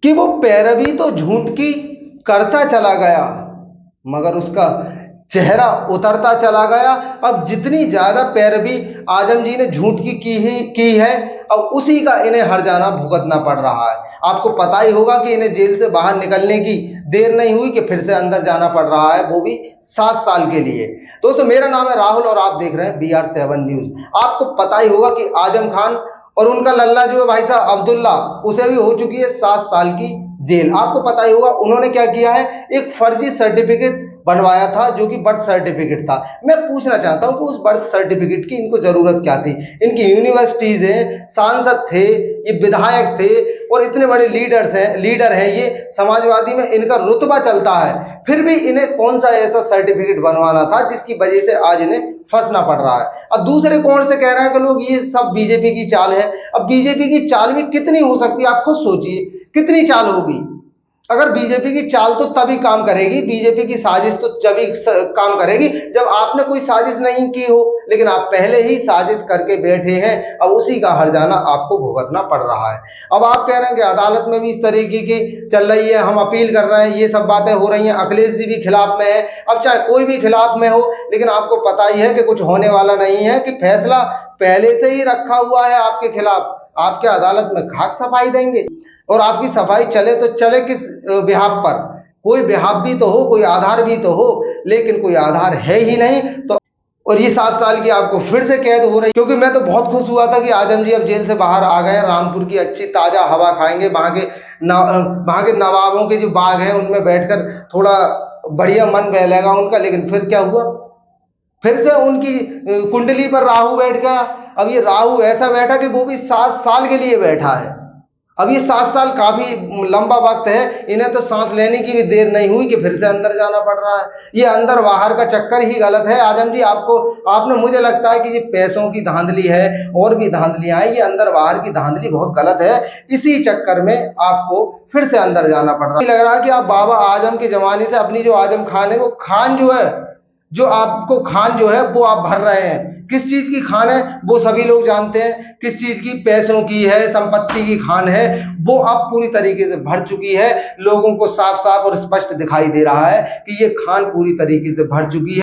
कि वो पैरवी तो झूठ की करता चला गया, मगर उसका चेहरा उतरता चला गया। अब जितनी ज्यादा पैरवी आजम जी ने झूठ की है, अब उसी का इन्हें हर्जाना भुगतना पड़ रहा है। आपको पता ही होगा कि इन्हें जेल से बाहर निकलने की देर नहीं हुई कि फिर से अंदर जाना पड़ रहा है, वो भी 7 साल के लिए। दोस्तों, मेरा नाम है राहुल और आप देख रहे हैं BR7 न्यूज। आपको पता ही होगा कि आजम खान और उनका लल्ला जो है भाई साहब अब्दुल्ला, उसे भी हो चुकी है 7 साल की जेल। आपको पता ही होगा उन्होंने क्या किया है, एक फर्जी सर्टिफिकेट बनवाया था जो कि बर्थ सर्टिफिकेट था। मैं पूछना चाहता हूं कि उस बर्थ सर्टिफिकेट की इनको जरूरत क्या थी? इनकी यूनिवर्सिटीज हैं, सांसद थे, ये विधायक थे और इतने बड़े लीडर हैं ये, समाजवादी में इनका रुतबा चलता है, फिर भी इन्हें कौन सा ऐसा सर्टिफिकेट बनवाना था जिसकी वजह से आज इन्हें फंसना पड़ रहा है? अब दूसरे कौन से कह रहे हैं कि लोग ये सब बीजेपी की चाल है। अब बीजेपी की चाल भी कितनी हो सकती है, आप खुद सोचिए कितनी चाल होगी। अगर बीजेपी की चाल तो तभी काम करेगी, बीजेपी की साजिश तो तभी काम करेगी जब आपने कोई साजिश नहीं की हो, लेकिन आप पहले ही साजिश करके बैठे हैं। अब उसी का हर्जाना आपको भुगतना पड़ रहा है। अब आप कह रहे हैं कि अदालत में भी इस तरीके की चल रही है, हम अपील कर रहे हैं, ये सब बातें हो रही हैं, अखिलेश जी भी खिलाफ में है। अब चाहे कोई भी खिलाफ में हो, लेकिन आपको पता ही है कि कुछ होने वाला नहीं है, कि फैसला पहले से ही रखा हुआ है आपके खिलाफ। आपके अदालत में खाक सफाई देंगे, और आपकी सफाई चले तो चले किस बिहाफ पर? कोई बिहाफ भी तो हो, कोई आधार भी तो हो, लेकिन कोई आधार है ही नहीं। तो और ये 7 साल की आपको फिर से कैद हो रही। क्योंकि मैं तो बहुत खुश हुआ था कि आजम जी अब जेल से बाहर आ गए, रामपुर की अच्छी ताजा हवा खाएंगे, वहां के नवाबों के जो बाग हैं उनमें बैठकर थोड़ा बढ़िया मन बहलेगा उनका। लेकिन फिर क्या हुआ? फिर से उनकी कुंडली पर राहु बैठ गया। अब ये राहु ऐसा बैठा कि वो भी 7 साल के लिए बैठा है। अब ये 7 साल काफी लंबा वक्त है, इन्हें तो सांस लेने की भी देर नहीं हुई कि फिर से अंदर जाना पड़ रहा है। ये अंदर बाहर का चक्कर ही गलत है आजम जी। आपने मुझे लगता है कि ये पैसों की धांधली है और भी धांधलियां हैं, ये अंदर बाहर की धांधली बहुत गलत है। इसी चक्कर में आपको फिर से अंदर जाना पड़ रहा है। लग रहा है कि आप बाबा आजम के जमाने से अपनी जो आजम खान है, वो खान जो है, जो आपको खान जो है वो आप भर रहे हैं। किस चीज की खान है वो सभी लोग जानते हैं, किस चीज की, पैसों की है, संपत्ति की खान है। वो अब पूरी तरीके से भर चुकी है, लोगों को साफ साफ और स्पष्ट दिखाई दे रहा है कि ये खान पूरी तरीके से भर चुकी है।